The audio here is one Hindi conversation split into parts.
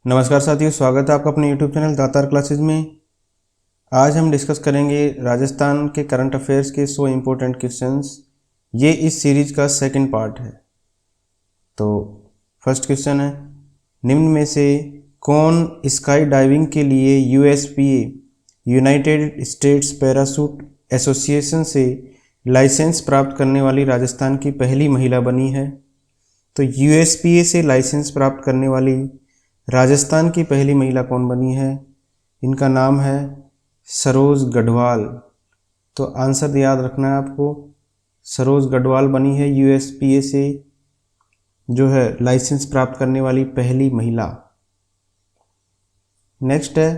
नमस्कार साथियों, स्वागत है आपका अपने YouTube चैनल दातार क्लासेज में। आज हम डिस्कस करेंगे राजस्थान के करंट अफेयर्स के 100 इम्पोर्टेंट क्वेश्चंस। ये इस सीरीज का सेकंड पार्ट है। तो फर्स्ट क्वेश्चन है, निम्न में से कौन स्काई डाइविंग के लिए USPA United states parachute association से लाइसेंस प्राप्त करने वाली राजस्थान की पहली महिला बनी है? तो USPA से लाइसेंस प्राप्त करने वाली राजस्थान की पहली महिला कौन बनी है? इनका नाम है सरोज गढ़वाल। तो आंसर याद रखना है आपको, सरोज गढ़वाल बनी है USPA से जो है लाइसेंस प्राप्त करने वाली पहली महिला। नेक्स्ट है,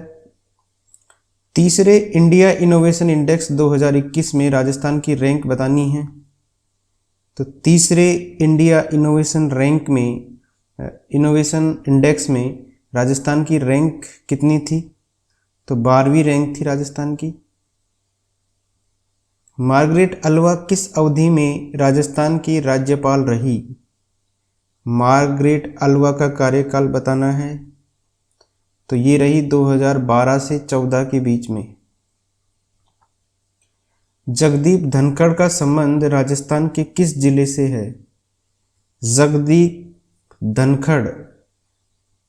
तीसरे इंडिया इनोवेशन इंडेक्स 2021 में राजस्थान की रैंक बतानी है। तो तीसरे इंडिया इनोवेशन इंडेक्स में राजस्थान की रैंक कितनी थी? तो 12वीं रैंक थी राजस्थान की। मार्गरेट अल्वा किस अवधि में राजस्थान की राज्यपाल रही? मार्गरेट अल्वा का कार्यकाल बताना है। तो ये रही 2012 से 14 के बीच में। जगदीप धनखड़ का संबंध राजस्थान के किस जिले से है? जगदीप धनखड़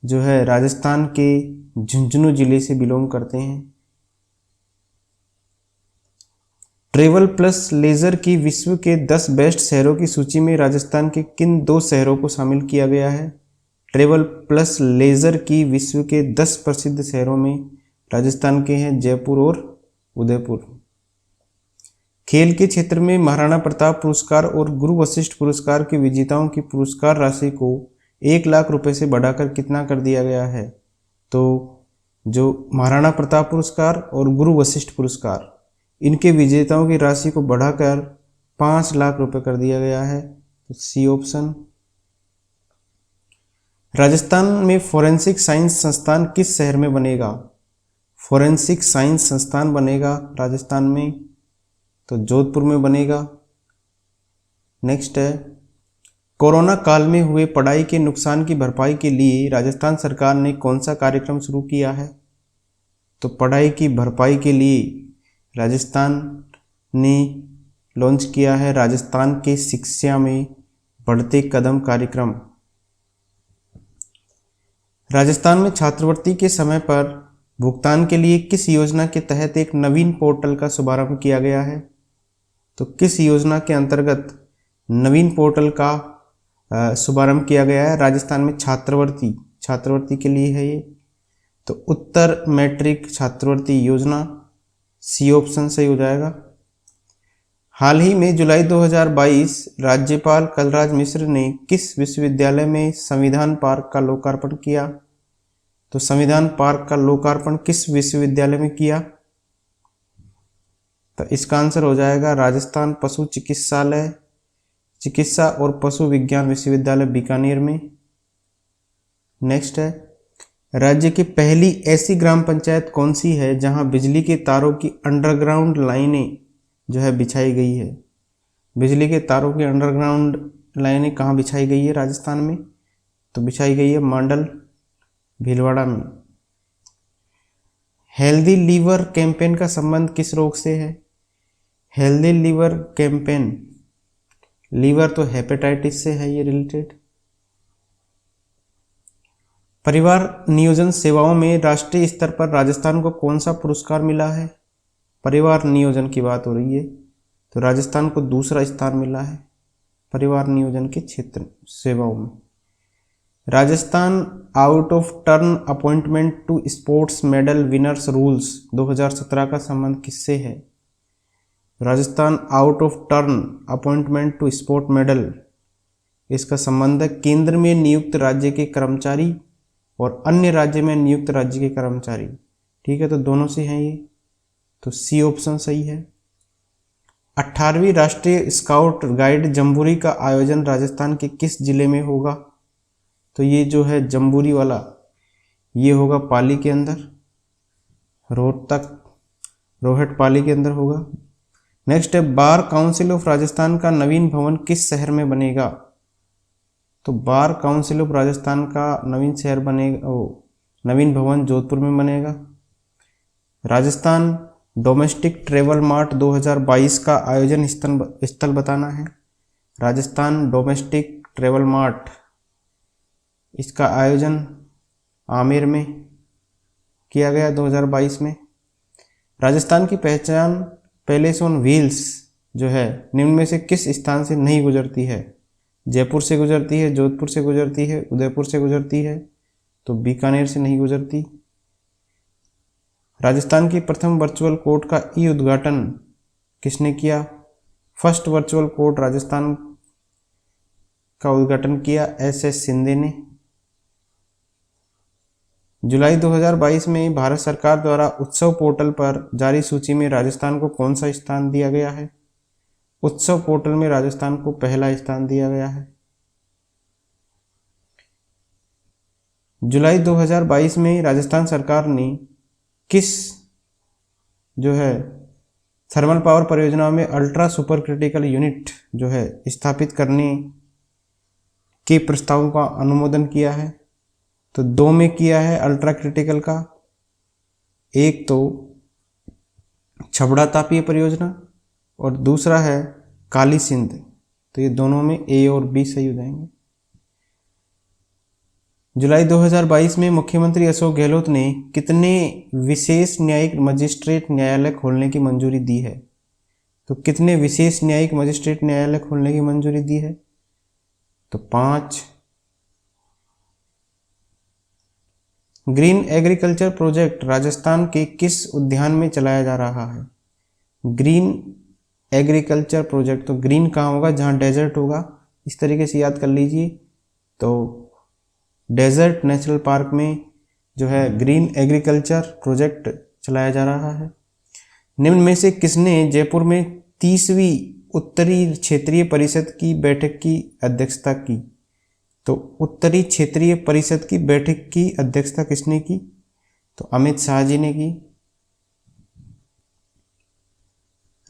जो है राजस्थान के झुंझुनू जिले से बिलोंग करते हैं। ट्रेवल प्लस लेजर की विश्व के 10 बेस्ट शहरों की सूची में राजस्थान के किन 2 शहरों को शामिल किया गया है? ट्रेवल प्लस लेजर की विश्व के 10 प्रसिद्ध शहरों में राजस्थान के हैं जयपुर और उदयपुर। खेल के क्षेत्र में महाराणा प्रताप पुरस्कार और गुरु वशिष्ठ पुरस्कार के विजेताओं की पुरस्कार राशि को 1 लाख रुपए से बढ़ाकर कितना कर दिया गया है? तो जो महाराणा प्रताप पुरस्कार और गुरु वशिष्ठ पुरस्कार, इनके विजेताओं की राशि को बढ़ाकर 5 लाख रुपए कर दिया गया है। तो सी ऑप्शन। राजस्थान में फोरेंसिक साइंस संस्थान किस शहर में बनेगा? फोरेंसिक साइंस संस्थान बनेगा राजस्थान में, तो जोधपुर में बनेगा। नेक्स्ट है, कोरोना काल में हुए पढ़ाई के नुकसान की भरपाई के लिए राजस्थान सरकार ने कौन सा कार्यक्रम शुरू किया है? तो पढ़ाई की भरपाई के लिए राजस्थान ने लॉन्च किया है राजस्थान के शिक्षा में बढ़ते कदम कार्यक्रम। राजस्थान में छात्रवृत्ति के समय पर भुगतान के लिए किस योजना के तहत एक नवीन पोर्टल का शुभारंभ किया गया है? तो किस योजना के अंतर्गत नवीन पोर्टल का शुभारंभ किया गया है? राजस्थान में छात्रवृत्ति के लिए है ये। तो उत्तर मैट्रिक छात्रवृत्ति योजना, सी ऑप्शन सही हो जाएगा। हाल ही में जुलाई 2022 राज्यपाल कलराज मिश्र ने किस विश्वविद्यालय में संविधान पार्क का लोकार्पण किया? तो संविधान पार्क का लोकार्पण किस विश्वविद्यालय में किया? तो इसका आंसर हो जाएगा राजस्थान पशु चिकित्सा और पशु विज्ञान विश्वविद्यालय बीकानेर में। नेक्स्ट है, राज्य की पहली ऐसी ग्राम पंचायत कौन सी है जहां बिजली के तारों की अंडरग्राउंड लाइनें जो है बिछाई गई है? बिजली के तारों की अंडरग्राउंड लाइनें कहाँ बिछाई गई है राजस्थान में? तो बिछाई गई है मांडल भीलवाड़ा में। हेल्दी लीवर कैंपेन का संबंध किस रोग से है? हेल्दी लीवर कैंपेन, लीवर तो हेपेटाइटिस से है ये रिलेटेड। परिवार नियोजन सेवाओं में राष्ट्रीय स्तर पर राजस्थान को कौन सा पुरस्कार मिला है? परिवार नियोजन की बात हो रही है, तो राजस्थान को दूसरा स्थान मिला है परिवार नियोजन के क्षेत्र सेवाओं में। Rajasthan out of turn appointment to sports medal winners rules 2017 का संबंध किससे है? Rajasthan out of turn appointment to sport medal, इसका संबंध है केंद्र में नियुक्त राज्य के कर्मचारी और अन्य राज्य में नियुक्त राज्य के कर्मचारी। ठीक है, तो दोनों से हैं ये, तो सी ऑप्शन सही है। 18वीं राष्ट्रीय स्काउट गाइड जम्बूरी का आयोजन राजस्थान के किस जिले में होगा? तो ये जो है जम्बूरी वाला, ये होगा पाली के अंदर, रोहट पाली के अंदर होगा। नेक्स्ट है, बार काउंसिल ऑफ राजस्थान का नवीन भवन किस शहर में बनेगा? तो बार काउंसिल ऑफ राजस्थान का नवीन शहर बनेगा, नवीन भवन जोधपुर में बनेगा। राजस्थान डोमेस्टिक ट्रेवल मार्ट 2022 का आयोजन स्थल बताना है। राजस्थान डोमेस्टिक ट्रेवल मार्ट, इसका आयोजन आमेर में किया गया 2022 में। राजस्थान की पहचान पैलेस ऑन व्हील्स जो है निम्न में से किस स्थान से नहीं गुजरती है? जयपुर से गुजरती है, जोधपुर से गुजरती है, उदयपुर से गुजरती है, तो बीकानेर से नहीं गुजरती। राजस्थान की प्रथम वर्चुअल कोर्ट का ई उद्घाटन किसने किया? फर्स्ट वर्चुअल कोर्ट राजस्थान का उद्घाटन किया एस शिंदे ने। जुलाई 2022 में भारत सरकार द्वारा उत्सव पोर्टल पर जारी सूची में राजस्थान को कौन सा स्थान दिया गया है? उत्सव पोर्टल में राजस्थान को पहला स्थान दिया गया है। जुलाई 2022 में राजस्थान सरकार ने किस जो है थर्मल पावर परियोजना में अल्ट्रा सुपर क्रिटिकल यूनिट जो है स्थापित करने के प्रस्ताव का अनुमोदन किया है? तो दो में किया है अल्ट्रा क्रिटिकल का, एक तो छबड़ा तापीय परियोजना और दूसरा है काली सिंध। तो ये दोनों में ए और बी सही हो जाएंगे। जुलाई 2022 में मुख्यमंत्री अशोक गहलोत ने कितने विशेष न्यायिक मजिस्ट्रेट न्यायालय खोलने की मंजूरी दी है? तो कितने विशेष न्यायिक मजिस्ट्रेट न्यायालय खोलने की मंजूरी दी है? तो 5। ग्रीन एग्रीकल्चर प्रोजेक्ट राजस्थान के किस उद्यान में चलाया जा रहा है? ग्रीन एग्रीकल्चर प्रोजेक्ट, तो ग्रीन कहाँ होगा? जहाँ डेजर्ट होगा। इस तरीके से याद कर लीजिए। तो डेजर्ट नेशनल पार्क में जो है ग्रीन एग्रीकल्चर प्रोजेक्ट चलाया जा रहा है। निम्न में से किसने जयपुर में 30वीं उत्तरी क्षेत्रीय परिषद की बैठक की अध्यक्षता की? तो उत्तरी क्षेत्रीय परिषद की बैठक की अध्यक्षता किसने की? तो अमित शाह जी ने की।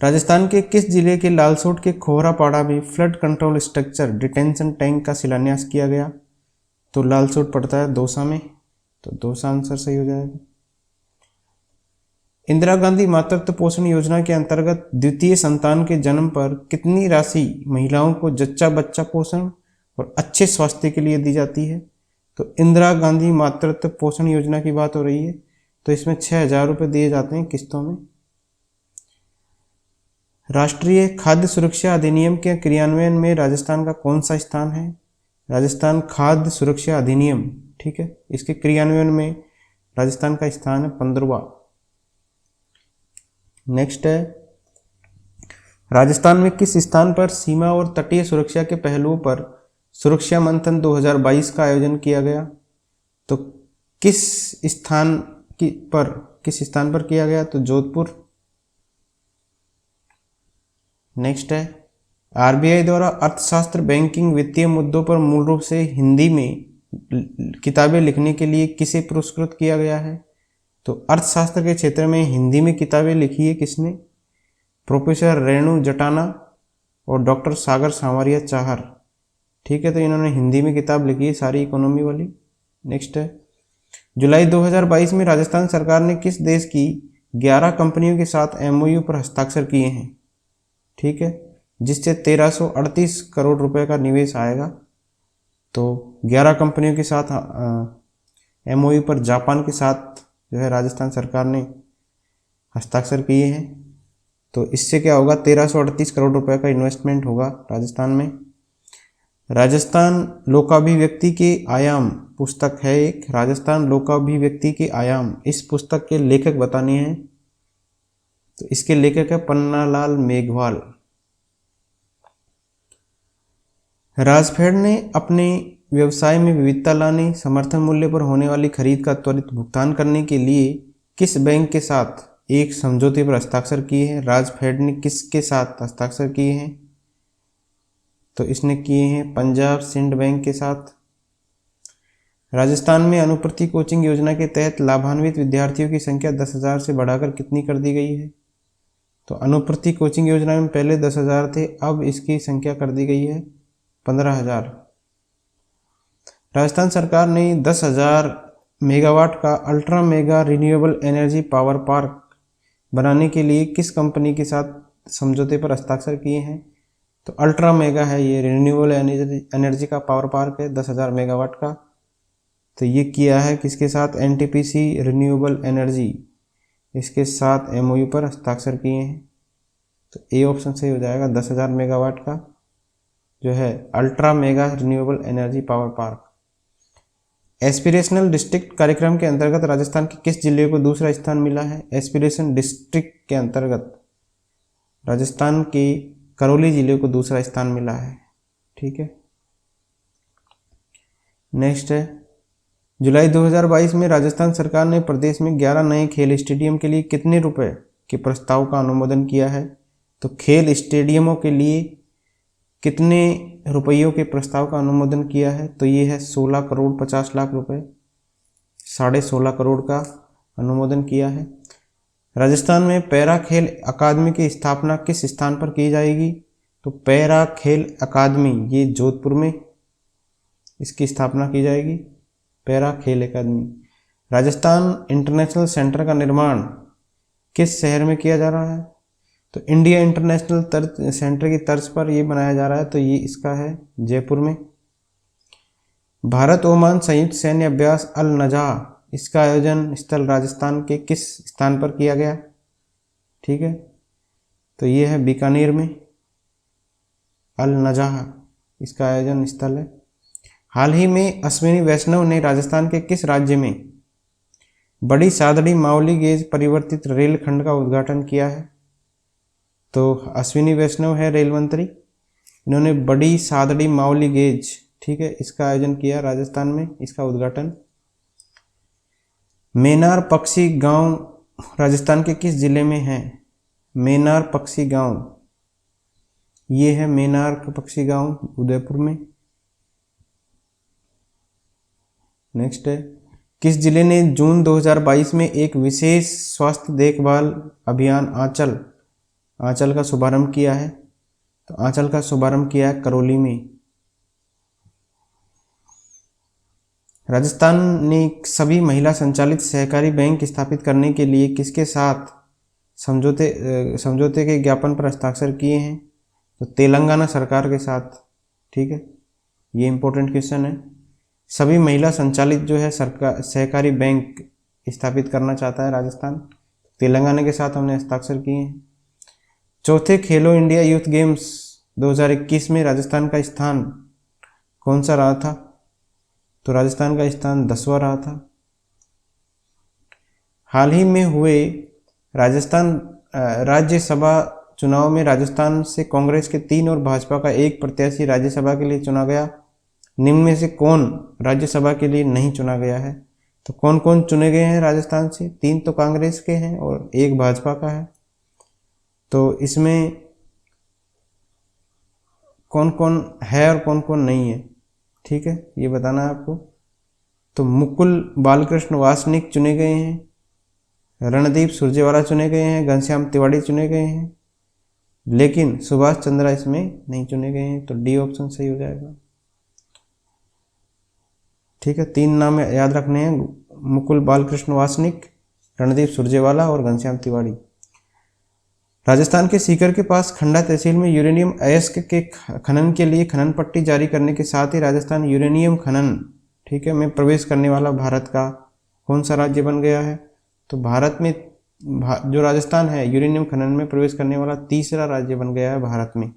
राजस्थान के किस जिले के लालसोट के खोहरापाड़ा में flood control structure detention tank का शिलान्यास किया गया? तो लालसोट पड़ता है दौसा में, तो दौसा आंसर सही हो जाएगा। इंदिरा गांधी मातृत्व पोषण योजना के अंतर्गत द्वितीय संतान के जन्म पर कितनी राशि महिलाओं को जच्चा बच्चा पोषण और अच्छे स्वास्थ्य के लिए दी जाती है? तो इंदिरा गांधी मातृत्व पोषण योजना की बात हो रही है, तो इसमें 6,000 रुपये दिए जाते हैं किस्तों में। राष्ट्रीय खाद्य सुरक्षा अधिनियम के क्रियान्वयन में राजस्थान का कौन सा स्थान है? राजस्थान खाद्य सुरक्षा अधिनियम, ठीक है, इसके क्रियान्वयन में राजस्थान का स्थान है 15वां। नेक्स्ट है, राजस्थान में किस स्थान पर सीमा और तटीय सुरक्षा के पहलुओं पर सुरक्षा मंथन 2022 का आयोजन किया गया? तो किस स्थान पर किया गया? तो जोधपुर। नेक्स्ट है, आरबीआई द्वारा अर्थशास्त्र, बैंकिंग, वित्तीय मुद्दों पर मूल रूप से हिंदी में किताबें लिखने के लिए किसे पुरस्कृत किया गया है? तो अर्थशास्त्र के क्षेत्र में हिंदी में किताबें लिखी है किसने? प्रोफेसर रेणु जटाना और डॉक्टर सागर सांवरिया चाहर, ठीक है। तो इन्होंने हिंदी में किताब लिखी है सारी इकोनॉमी वाली। नेक्स्ट है, जुलाई 2022 में राजस्थान सरकार ने किस देश की 11 कंपनियों के साथ एमओयू पर हस्ताक्षर किए हैं? ठीक है, जिससे 1338 करोड़ रुपए का निवेश आएगा। तो 11 कंपनियों के साथ एमओयू पर जापान के साथ जो है राजस्थान सरकार ने हस्ताक्षर किए हैं। तो इससे क्या होगा? 1338 करोड़ रुपए का इन्वेस्टमेंट होगा राजस्थान में। राजस्थान लोकाभिव्यक्ति के आयाम पुस्तक है एक, राजस्थान लोकाभिव्यक्ति के आयाम, इस पुस्तक के लेखक बताने हैं। तो इसके लेखक है पन्नालाल मेघवाल। राजफेड ने अपने व्यवसाय में विविधता लाने, समर्थन मूल्य पर होने वाली खरीद का त्वरित भुगतान करने के लिए किस बैंक के साथ एक समझौते पर हस्ताक्षर किए हैं? राजफेड ने किसके साथ हस्ताक्षर किए हैं? तो इसने किए हैं पंजाब सिंध बैंक के साथ। राजस्थान में अनुप्रति कोचिंग योजना के तहत लाभान्वित विद्यार्थियों की संख्या 10,000 से बढ़ाकर कितनी कर दी गई है? तो अनुप्रति कोचिंग योजना में पहले 10,000 थे, अब इसकी संख्या कर दी गई है 15,000। राजस्थान सरकार ने 10,000 मेगावाट का ultra mega renewable energy power park बनाने के लिए किस कंपनी के साथ समझौते पर हस्ताक्षर किए हैं? तो अल्ट्रा मेगा है ये, रिन्यूएबल एनर्जी का पावर पार्क है 10,000 मेगावाट का। तो ये किया है किसके साथ? एनटीपीसी रिन्यूएबल एनर्जी, इसके साथ एमओयू पर हस्ताक्षर किए हैं। तो ए ऑप्शन सही हो जाएगा, 10,000 मेगावाट का जो है ultra mega renewable energy power park. Aspirational district कार्यक्रम के अंतर्गत राजस्थान के किस जिले को दूसरा स्थान मिला है? एस्पिरेशन डिस्ट्रिक्ट के अंतर्गत राजस्थान के करौली जिले को दूसरा स्थान मिला है। ठीक है, नेक्स्ट है, जुलाई 2022 में राजस्थान सरकार ने प्रदेश में 11 नए खेल स्टेडियम के लिए कितने रुपए के प्रस्ताव का अनुमोदन किया है? तो खेल स्टेडियमों के लिए कितने रुपयों के प्रस्ताव का अनुमोदन किया है? तो ये है 16 करोड़ 50 लाख रुपए, 16.5 करोड़ का अनुमोदन किया है। राजस्थान में पैरा खेल अकादमी की स्थापना किस स्थान पर की जाएगी? तो पैरा खेल अकादमी ये जोधपुर में इसकी स्थापना की जाएगी, पैरा खेल अकादमी। राजस्थान इंटरनेशनल सेंटर का निर्माण किस शहर में किया जा रहा है? तो इंडिया इंटरनेशनल सेंटर की तर्ज पर ये बनाया जा रहा है, तो ये इसका है जयपुर में। भारत ओमान संयुक्त सैन्य अभ्यास अल नजह, इसका आयोजन स्थल राजस्थान के किस स्थान पर किया गया? ठीक है, तो ये है बीकानेर में, अल नजह इसका आयोजन स्थल है। हाल ही में अश्विनी वैष्णव ने राजस्थान के किस राज्य में बड़ी सादड़ी मावली गेज परिवर्तित रेल खंड का उद्घाटन किया है? तो अश्विनी वैष्णव है रेल मंत्री, इन्होंने बड़ी सादड़ी मावली गेज, ठीक है, इसका आयोजन किया राजस्थान में, इसका उद्घाटन। मेनार पक्षी गांव राजस्थान के किस जिले में है? मेनार पक्षी गांव ये है मेनार पक्षी गांव उदयपुर में। नेक्स्ट है, किस जिले ने जून 2022 में एक विशेष स्वास्थ्य देखभाल अभियान आंचल का शुभारंभ किया है? तो आंचल का शुभारंभ किया है करौली में। राजस्थान ने सभी महिला संचालित सहकारी बैंक स्थापित करने के लिए किसके साथ समझौते के ज्ञापन पर हस्ताक्षर किए हैं? तो तेलंगाना सरकार के साथ। ठीक है, ये इंपॉर्टेंट क्वेश्चन है। सभी महिला संचालित जो है सरकार सहकारी बैंक स्थापित करना चाहता है राजस्थान, तेलंगाना के साथ हमने हस्ताक्षर किए हैं। चौथे खेलो इंडिया यूथ गेम्स 2021 में राजस्थान का स्थान कौन सा रहा था? तो राजस्थान का स्थान 10वां रहा था। हाल ही में हुए राजस्थान राज्यसभा चुनाव में राजस्थान से कांग्रेस के 3 और भाजपा का 1 प्रत्याशी राज्यसभा के लिए चुना गया। निम्न में से कौन राज्यसभा के लिए नहीं चुना गया है? तो कौन कौन चुने गए हैं राजस्थान से? 3 तो कांग्रेस के हैं और 1 भाजपा का है। तो इसमें कौन कौन है और कौन कौन नहीं है, ठीक है, ये बताना है आपको। तो मुकुल बालकृष्ण वासनिक चुने गए हैं, रणदीप सुरजेवाला चुने गए हैं, घनश्याम तिवाड़ी चुने गए हैं, लेकिन सुभाष चंद्रा इसमें नहीं चुने गए हैं। तो डी ऑप्शन सही हो जाएगा। ठीक है, 3 नाम याद रखने हैं, मुकुल बालकृष्ण वासनिक, रणदीप सुरजेवाला और घनश्याम तिवाड़ी। राजस्थान के सीकर के पास खंडा तहसील में यूरेनियम अयस्क के खनन के लिए खनन पट्टी जारी करने के साथ ही राजस्थान यूरेनियम खनन, ठीक है, में प्रवेश करने वाला भारत का कौन सा राज्य बन गया है? तो भारत में जो राजस्थान है यूरेनियम खनन में प्रवेश करने वाला 3रा राज्य बन गया है भारत में।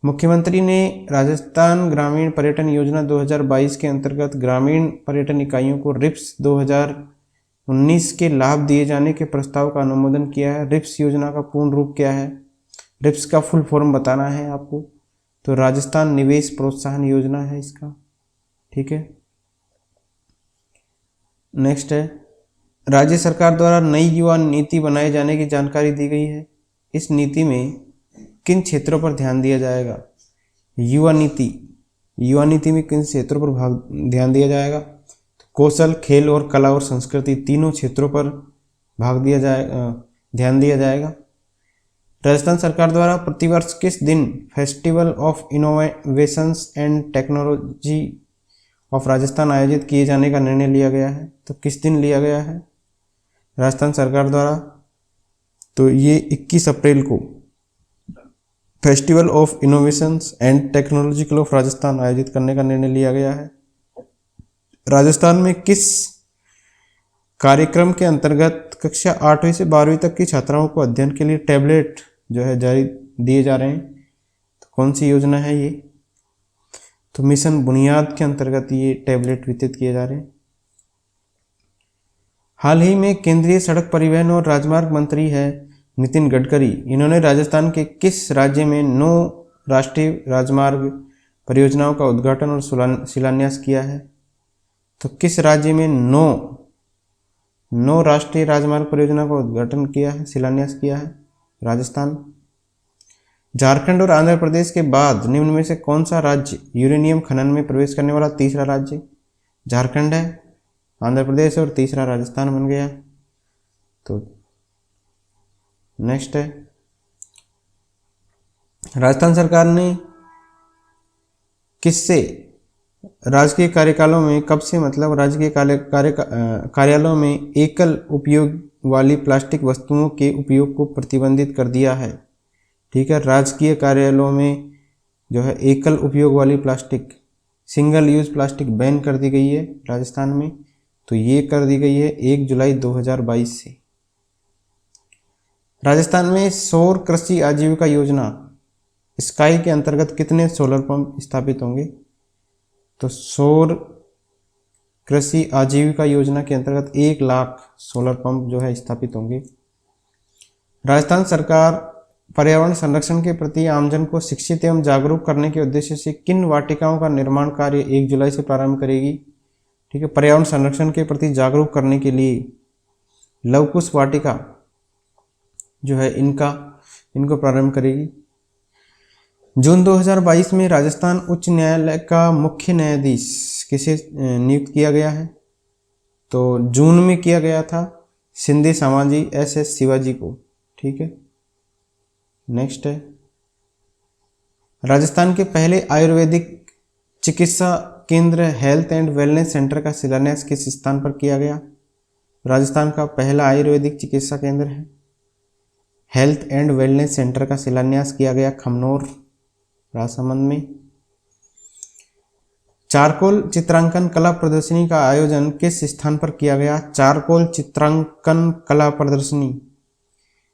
मुख्यमंत्री ने राजस्थान ग्रामीण पर्यटन योजना 2022 के अंतर्गत ग्रामीण पर्यटन इकाइयों को रिप्स 2019 के लाभ दिए जाने के प्रस्ताव का अनुमोदन किया है। रिप्स योजना का पूर्ण रूप क्या है? रिप्स का फुल फॉर्म बताना है आपको। तो राजस्थान निवेश प्रोत्साहन योजना है इसका, ठीक है। नेक्स्ट है, राज्य सरकार द्वारा नई युवा नीति बनाए जाने की जानकारी दी गई है। इस नीति में किन क्षेत्रों पर ध्यान दिया जाएगा? युवा नीति में किन क्षेत्रों पर ध्यान दिया जाएगा? तो कौशल, खेल और कला और संस्कृति तीनों क्षेत्रों पर ध्यान दिया जाएगा। राजस्थान सरकार द्वारा प्रतिवर्ष किस दिन festival of innovations and technology of Rajasthan आयोजित किए जाने का निर्णय लिया गया है। तो किस दिन लिया गया है राजस्थान सरकार द्वारा? तो ये 21 अप्रैल को festival of innovations and technology club of Rajasthan आयोजित करने का निर्णय लिया गया है। राजस्थान में किस कार्यक्रम के अंतर्गत कक्षा 8वीं से 12वीं तक की छात्राओं को अध्ययन के लिए टैबलेट जो है जारी दिए जा रहे हैं? तो कौन सी योजना है ये? तो मिशन बुनियाद के अंतर्गत ये टैबलेट वितरित किए जा रहे हैं। हाल ही में केंद्रीय सड़क परिवहन और राजमार्ग मंत्री है नितिन गडकरी। इन्होंने राजस्थान के किस राज्य में 9 राष्ट्रीय राजमार्ग परियोजनाओं का उद्घाटन और शिलान्यास किया है? तो किस राज्य में 9 राष्ट्रीय राजमार्ग परियोजना का उद्घाटन किया है, शिलान्यास किया है? राजस्थान। झारखंड और आंध्र प्रदेश के बाद निम्न में से कौन सा राज्य यूरेनियम खनन में प्रवेश करने वाला तीसरा राज्य? झारखंड है, आंध्र प्रदेश और तीसरा राजस्थान बन गया। तो नेक्स्ट है, राजस्थान सरकार ने किससे राजकीय कार्यकालों में कब से मतलब राजकीय कार्यालयों में एकल उपयोग वाली प्लास्टिक वस्तुओं के उपयोग को प्रतिबंधित कर दिया है? ठीक है, राजकीय कार्यालयों में जो है एकल उपयोग वाली plastic, single use plastic ban कर दी गई है राजस्थान में। तो ये कर दी गई है 1 जुलाई 2022 से। राजस्थान में सौर कृषि आजीविका योजना स्काई के अंतर्गत कितने सोलर पंप स्थापित होंगे? तो सौर कृषि आजीविका योजना के अंतर्गत 1 लाख सोलर पंप जो है स्थापित होंगे। राजस्थान सरकार पर्यावरण संरक्षण के प्रति आमजन को शिक्षित एवं जागरूक करने के उद्देश्य से किन वाटिकाओं का निर्माण कार्य 1 जुलाई से प्रारंभ करेगी? ठीक है, पर्यावरण संरक्षण के प्रति जागरूक करने के लिए लवकुश वाटिका जो है इनको प्रारंभ करेगी। जून 2022 में राजस्थान उच्च न्यायालय का मुख्य न्यायाधीश किसे नियुक्त किया गया है? तो जून में किया गया था सिंधे सामाजी SS शिवाजी को। ठीक है, नेक्स्ट है, राजस्थान के पहले आयुर्वेदिक चिकित्सा केंद्र हेल्थ एंड वेलनेस सेंटर का शिलान्यास किस स्थान पर किया गया? राजस्थान का पहला आयुर्वेदिक चिकित्सा केंद्र है हेल्थ एंड वेलनेस सेंटर का शिलान्यास किया गया खमनोर राजसमंद में। चारकोल चित्रांकन कला प्रदर्शनी का आयोजन किस स्थान पर किया गया? चारकोल चित्रांकन कला प्रदर्शनी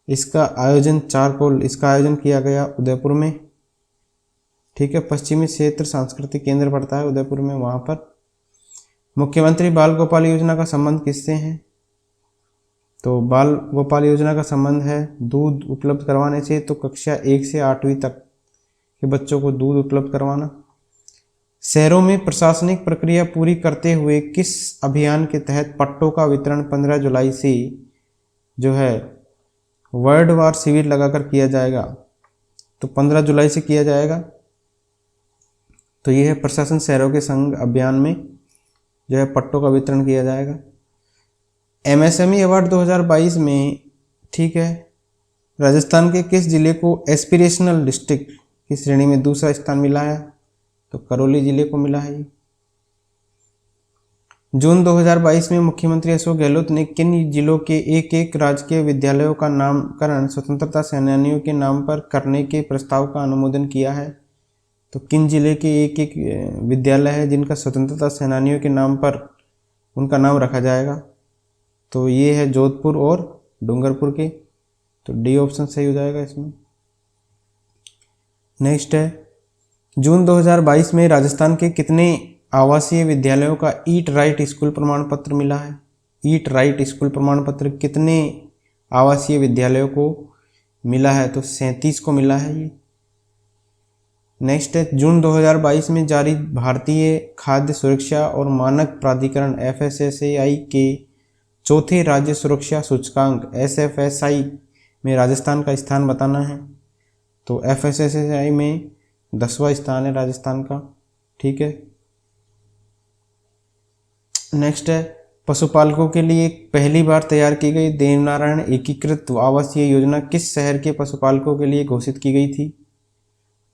इसका आयोजन किया गया उदयपुर में। ठीक है, पश्चिमी क्षेत्र सांस्कृतिक केंद्र पड़ता है उदयपुर में, वहां पर। मुख्यमंत्री बाल गोपाल योजना का संबंध किससे है? तो बाल गोपाल योजना का संबंध है दूध उपलब्ध करवाने से। तो कक्षा 1 से 8वीं तक के बच्चों को दूध उपलब्ध करवाना। शहरों में प्रशासनिक प्रक्रिया पूरी करते हुए किस अभियान के तहत पट्टों का वितरण 15 जुलाई से जो है वर्ल्ड वार शिविर लगाकर किया जाएगा? तो 15 जुलाई से किया जाएगा। तो यह है प्रशासन शहरों के संघ अभियान में जो है पट्टों का वितरण किया जाएगा। MSME अवार्ड 2022 में, ठीक है, राजस्थान के किस जिले को एस्पिरेशनल डिस्ट्रिक्ट की श्रेणी में दूसरा स्थान मिला है? तो करौली जिले को मिला है। जून 2022 में मुख्यमंत्री अशोक गहलोत ने किन जिलों के एक राजकीय विद्यालयों का नामकरण स्वतंत्रता सेनानियों के नाम पर करने के प्रस्ताव का अनुमोदन किया है? तो किन जिले के एक विद्यालय है जिनका स्वतंत्रता सेनानियों के नाम पर उनका नाम रखा जाएगा? तो ये है जोधपुर और डूंगरपुर के। तो डी ऑप्शन सही हो जाएगा इसमें। नेक्स्ट है, जून 2022 में राजस्थान के कितने आवासीय विद्यालयों का ईट राइट स्कूल प्रमाण पत्र मिला है? ईट राइट स्कूल प्रमाण पत्र कितने आवासीय विद्यालयों को मिला है? तो 37 को मिला है ये। नेक्स्ट है, जून 2022 में जारी भारतीय खाद्य सुरक्षा और मानक प्राधिकरण FSSAI के चौथे राज्य सुरक्षा सूचकांक SFSI में राजस्थान का स्थान बताना है। तो FSSAI में 10वां स्थान है राजस्थान का। ठीक है, नेक्स्ट है, पशुपालकों के लिए पहली बार तैयार की गई देवनारायण एकीकृत आवासीय योजना किस शहर के पशुपालकों के लिए घोषित की गई थी?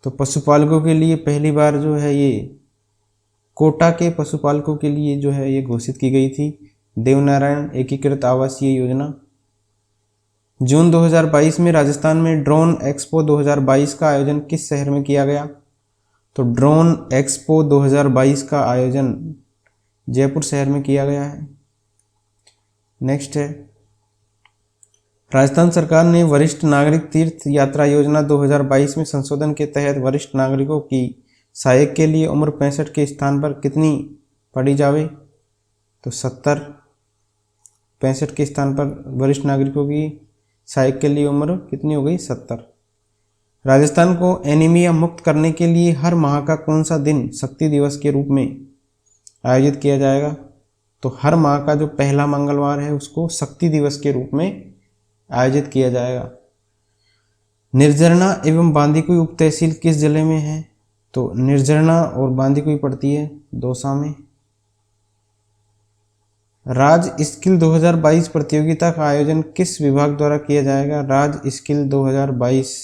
तो पशुपालकों के लिए पहली बार जो है ये कोटा के पशुपालकों के लिए जो है ये घोषित की गई थी देवनारायण एकीकृत आवासीय योजना। जून 2022 में राजस्थान में ड्रोन एक्सपो 2022 का आयोजन किस शहर में किया गया? तो ड्रोन एक्सपो 2022 का आयोजन जयपुर शहर में किया गया है। नेक्स्ट है, राजस्थान सरकार ने वरिष्ठ नागरिक तीर्थ यात्रा योजना 2022 में संशोधन के तहत वरिष्ठ नागरिकों की सहायक के लिए उम्र 65 के स्थान पर कितनी पढ़ी जावे? तो 70। 65 के स्थान पर वरिष्ठ नागरिकों की सहायक के लिए उम्र कितनी हो गई? 70। राजस्थान को एनीमिया मुक्त करने के लिए हर माह का कौन सा दिन शक्ति दिवस के रूप में आयोजित किया जाएगा? तो हर माह का जो पहला मंगलवार है उसको शक्ति दिवस के रूप में आयोजित किया जाएगा। निर्जरना एवं बांदीकुई उप तहसील किस जिले में है? तो निर्जरना और बांदीकुई पड़ती है दौसा में। राज स्किल 2022 प्रतियोगिता का आयोजन किस विभाग द्वारा किया जाएगा? राज स्किल 2022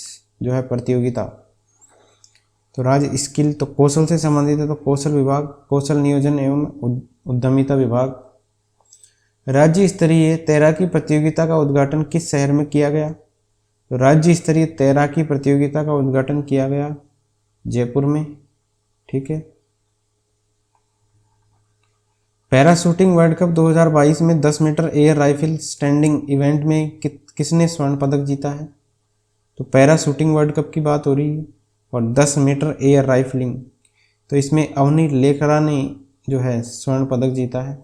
जो है प्रतियोगिता, तो राज स्किल तो कौशल से संबंधित है, तो कौशल विभाग, कौशल नियोजन एवं उद्यमिता विभाग। राज्य स्तरीय तैराकी प्रतियोगिता का उद्घाटन किस शहर में किया गया? तो राज्य स्तरीय तैराकी प्रतियोगिता का उद्घाटन किया गया जयपुर में। ठीक है। पैराशूटिंग वर्ल्ड कप 2022 में 10 metre air rifle standing event में किसने स्वर्ण पदक जीता है? तो पैराशूटिंग वर्ल्ड कप की बात हो रही है और 10 मीटर एयर राइफलिंग, तो इसमें अवनी लेखरा ने जो है स्वर्ण पदक जीता है।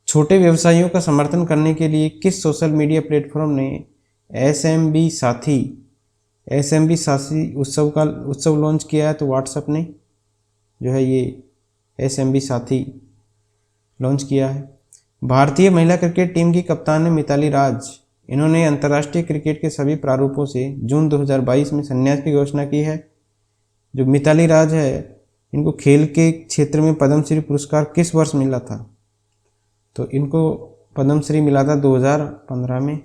छोटे व्यवसायियों का समर्थन करने के लिए किस सोशल मीडिया प्लेटफॉर्म ने एसएमबी साथी उत्सव लॉन्च किया है? तो व्हाट्सएप ने जो है ये एसएमबी साथी लॉन्च किया है। भारतीय महिला क्रिकेट टीम की कप्तान है मिताली राज। इन्होंने अंतर्राष्ट्रीय क्रिकेट के सभी प्रारूपों से जून 2022 में संन्यास की घोषणा की है। जो मिताली राज है, इनको खेल के क्षेत्र में पद्मश्री पुरस्कार किस वर्ष मिला था? तो इनको पद्मश्री मिला था 2015 में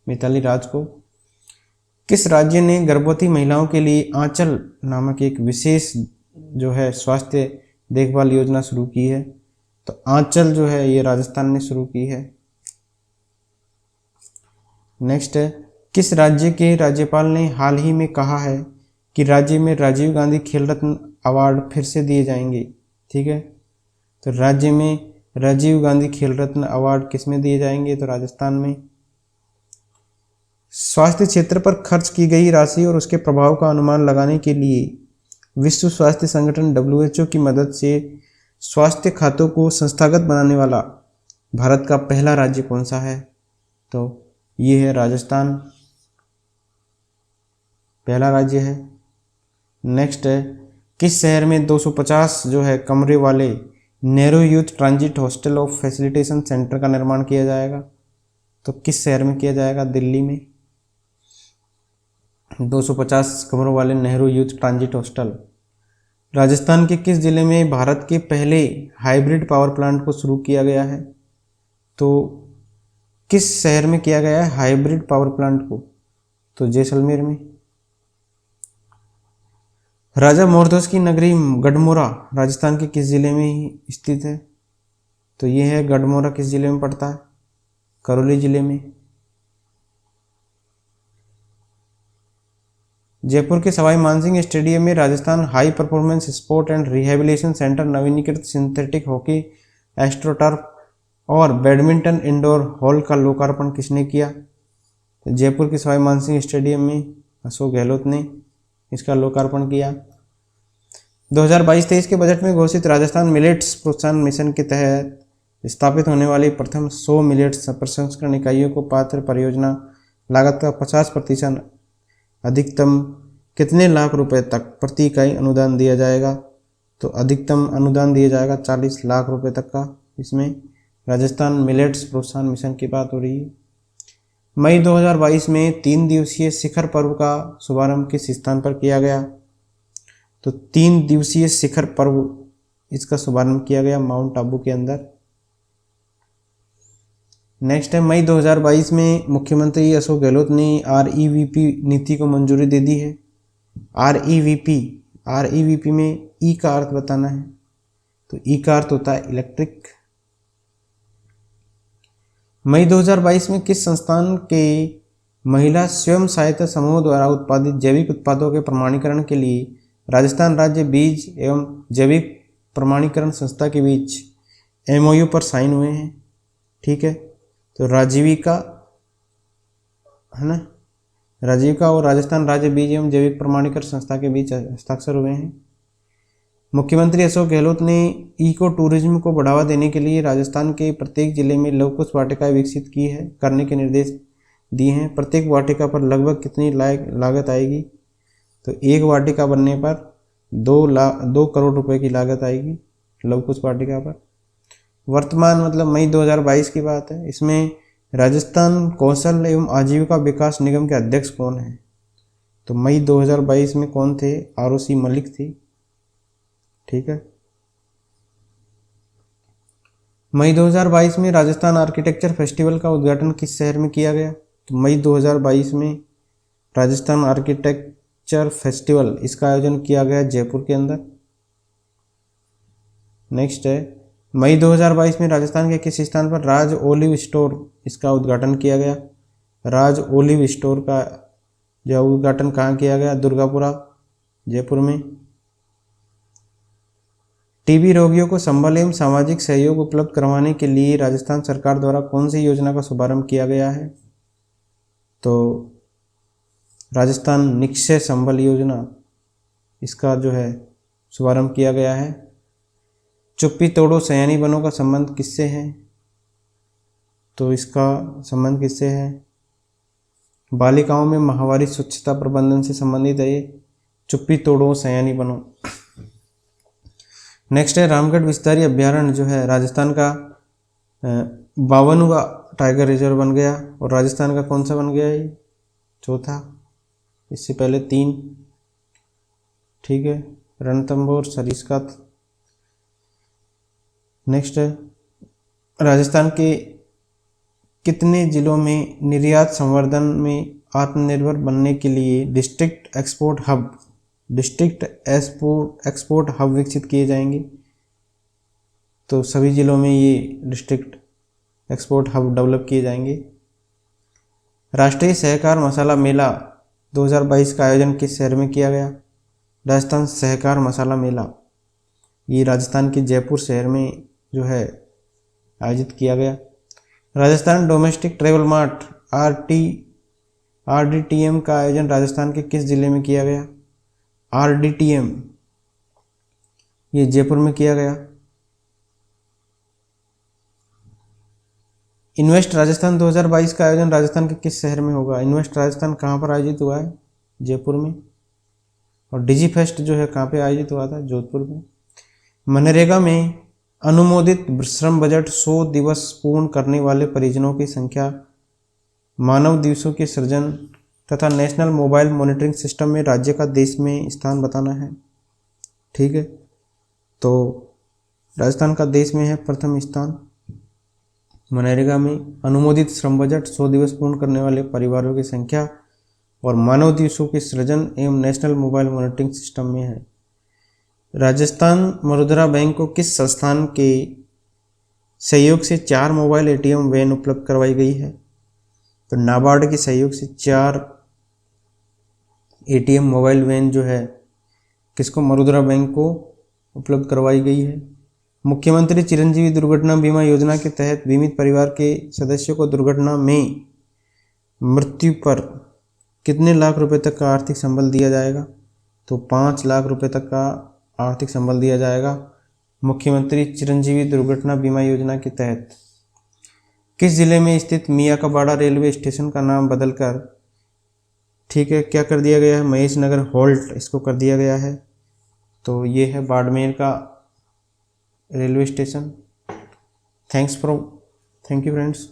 मिताली राज को। किस राज्य ने गर्भवती महिलाओं के लिए आंचल नामक एक विशेष जो है स्वास्थ्य देखभाल योजना शुरू की है? तो आंचल जो है ये राजस्थान ने शुरू की है। नेक्स्ट है, किस राज्य के राज्यपाल ने हाल ही में कहा है कि राज्य में राजीव गांधी खेल रत्न अवार्ड फिर से दिए जाएंगे? ठीक है, तो राज्य में राजीव गांधी खेल रत्न अवार्ड किस में दिए जाएंगे? तो राजस्थान में। स्वास्थ्य क्षेत्र पर खर्च की गई राशि और उसके प्रभाव का अनुमान लगाने के लिए विश्व स्वास्थ्य संगठन WHO की मदद से स्वास्थ्य खातों को संस्थागत बनाने वाला भारत का पहला राज्य कौन सा है? तो ये है राजस्थान, पहला राज्य है। नेक्स्ट है, किस शहर में 250 जो है कमरे वाले Nehru youth transit hostel of facilitation centre का निर्माण किया जाएगा? तो किस शहर में किया जाएगा? दिल्ली में। 250 कमरों वाले Nehru youth transit hostel. Rajasthan के किस जिले में भारत के पहले हाइब्रिड पावर प्लांट को शुरू किया गया है? तो किस शहर में किया गया है हाइब्रिड पावर प्लांट को? तो जैसलमेर में। राजा मोरधोस की नगरी गढ़मुरा राजस्थान के किस जिले में ही स्थित है? तो ये है गढ़मुरा किस जिले में पड़ता है? करौली जिले में। जयपुर के सवाई मानसिंह स्टेडियम में Rajasthan high performance sport and rehabilitation centre नवीनीकृत सिंथेटिक हॉकी, एस्ट्रोटर्फ और बैडमिंटन इंडोर हॉल का लोकार्पण किसने किया? जयपुर के सवाई मानसिंह स्टेडियम में अशोक गहलोत ने इसका लोकार्पण किया। 2022-23 के बजट में घोषित राजस्थान मिलेट्स प्रोत्साहन मिशन के तहत स्थापित होने वाली प्रथम 100 मिलेट्स प्रसंस्करण इकाइयों को पात्र परियोजना लागत का 50% अधिकतम कितने लाख रुपए तक प्रति इकाई अनुदान दिया जाएगा? तो अधिकतम अनुदान दिया जाएगा 40 लाख रुपए तक का। इसमें राजस्थान मिलेट्स प्रोत्साहन मिशन की बात हो रही है। मई 2022 में 3 दिवसीय शिखर पर्व का शुभारंभ किस स्थान पर किया गया? तो 3 दिवसीय शिखर पर्व इसका शुभारंभ किया गया माउंट आबू के अंदर। नेक्स्ट है, मई 2022 में मुख्यमंत्री अशोक गहलोत ने REVP नीति को मंजूरी दे दी है। REVP में ई का अर्थ बताना है। तो ई का अर्थ होता है इलेक्ट्रिक। मई 2022 में किस संस्थान के महिला स्वयं सहायता समूह द्वारा उत्पादित जैविक उत्पादों के प्रमाणीकरण के लिए राजस्थान राज्य बीज एवं जैविक प्रमाणीकरण संस्था के बीच MOU पर साइन हुए हैं? ठीक है, तो राजीविका है ना, राजीविका और राजस्थान राज्य बीज एवं जैविक प्रमाणीकरण संस्था के बीच हस्ताक्षर हुए हैं। मुख्यमंत्री अशोक गहलोत ने इको टूरिज्म को बढ़ावा देने के लिए राजस्थान के प्रत्येक जिले में लघु कुश वाटिकाएं विकसित की है करने के निर्देश दिए हैं। प्रत्येक वाटिका पर लगभग कितनी लागत आएगी? तो एक वाटिका बनने पर 2 करोड़ रुपए की लागत आएगी लघु कुश वाटिका पर। वर्तमान मतलब मई 2022 की बात है। इसमें राजस्थान कौशल एवं आजीविका विकास निगम के अध्यक्ष कौन है? तो मई 2022 में कौन थे? ROC मलिक थी। ठीक है, मई 2022 में राजस्थान आर्किटेक्चर फेस्टिवल का उद्घाटन किस शहर में किया गया? तो मई 2022 में राजस्थान आर्किटेक्चर फेस्टिवल इसका आयोजन किया गया जयपुर के अंदर। नेक्स्ट है, मई 2022 में राजस्थान के किस स्थान पर राज ओलिव स्टोर इसका उद्घाटन किया गया? राज ओलिव स्टोर का जो उद्घाटन कहाँ किया गया? दुर्गापुरा जयपुर में। टीबी रोगियों को संबल एवं सामाजिक सहयोग उपलब्ध करवाने के लिए राजस्थान सरकार द्वारा कौन सी योजना का शुभारंभ किया गया है? तो राजस्थान निक्षय संबल योजना इसका जो है शुभारंभ किया गया है। चुप्पी तोड़ो सयानी बनो का संबंध किससे है? तो इसका संबंध किससे है? बालिकाओं में माहवारी स्वच्छता प्रबंधन से संबंधित है ये, चुप्पी तोड़ो सयानी बनो। नेक्स्ट है, रामगढ़ विस्तारी अभ्यारण्य जो है राजस्थान का 52वां टाइगर रिजर्व बन गया और राजस्थान का कौन सा बन गया ये? चौथा, इससे पहले 3। ठीक है, रणथंभौर सरिस्का। नेक्स्ट है, राजस्थान के कितने जिलों में निर्यात संवर्धन में आत्मनिर्भर बनने के लिए डिस्ट्रिक्ट एक्सपोर्ट हब विकसित किए जाएंगे? तो सभी जिलों में ये डिस्ट्रिक्ट एक्सपोर्ट हब डेवलप किए जाएंगे। राष्ट्रीय सहकार मसाला मेला 2022 का आयोजन किस शहर में किया गया? राजस्थान सहकार मसाला मेला ये राजस्थान के जयपुर शहर में जो है आयोजित किया गया। Rajasthan domestic travel mart RDTM का आयोजन राजस्थान के किस जिले में किया गया? RDTM ये जयपुर में किया गया। इन्वेस्ट राजस्थान 2022 का आयोजन राजस्थान के किस शहर में होगा? इन्वेस्ट राजस्थान कहाँ पर आयोजित हुआ है? जयपुर में। और डिजी फेस्ट जो है कहाँ पे आयोजित हुआ था? जोधपुर में। मनरेगा में अनुमोदित श्रम बजट 100 दिवस पूर्ण करने वाले परिजनों की संख्या, मानव दिवसों के सृजन तथा नेशनल मोबाइल मॉनिटरिंग सिस्टम में राज्य का देश में स्थान बताना है। ठीक है, तो राजस्थान का देश में है प्रथम स्थान। मनरेगा में अनुमोदित श्रम बजट 100 दिवस पूर्ण करने वाले परिवारों की संख्या और मानव दिवसों के सृजन एवं नेशनल मोबाइल मॉनिटरिंग सिस्टम में है। राजस्थान मुद्रा बैंक को किस संस्थान के सहयोग से 4 मोबाइल ATM वैन उपलब्ध करवाई गई है? तो नाबार्ड के सहयोग से 4 ATM मोबाइल वैन जो है किसको? मुद्रा बैंक को उपलब्ध करवाई गई है। मुख्यमंत्री चिरंजीवी दुर्घटना बीमा योजना के तहत बीमित परिवार के सदस्यों को दुर्घटना में मृत्यु पर कितने लाख रुपए तक का आर्थिक संबल दिया जाएगा? तो 5 लाख रुपए तक का आर्थिक संबल दिया जाएगा मुख्यमंत्री चिरंजीवी दुर्घटना बीमा योजना के तहत। किस जिले में स्थित मियाँ का बाड़ा रेलवे स्टेशन का नाम बदलकर ठीक है क्या कर दिया गया है? महेश नगर हॉल्ट इसको कर दिया गया है। तो ये है बाड़मेर का railway station. Thank you friends.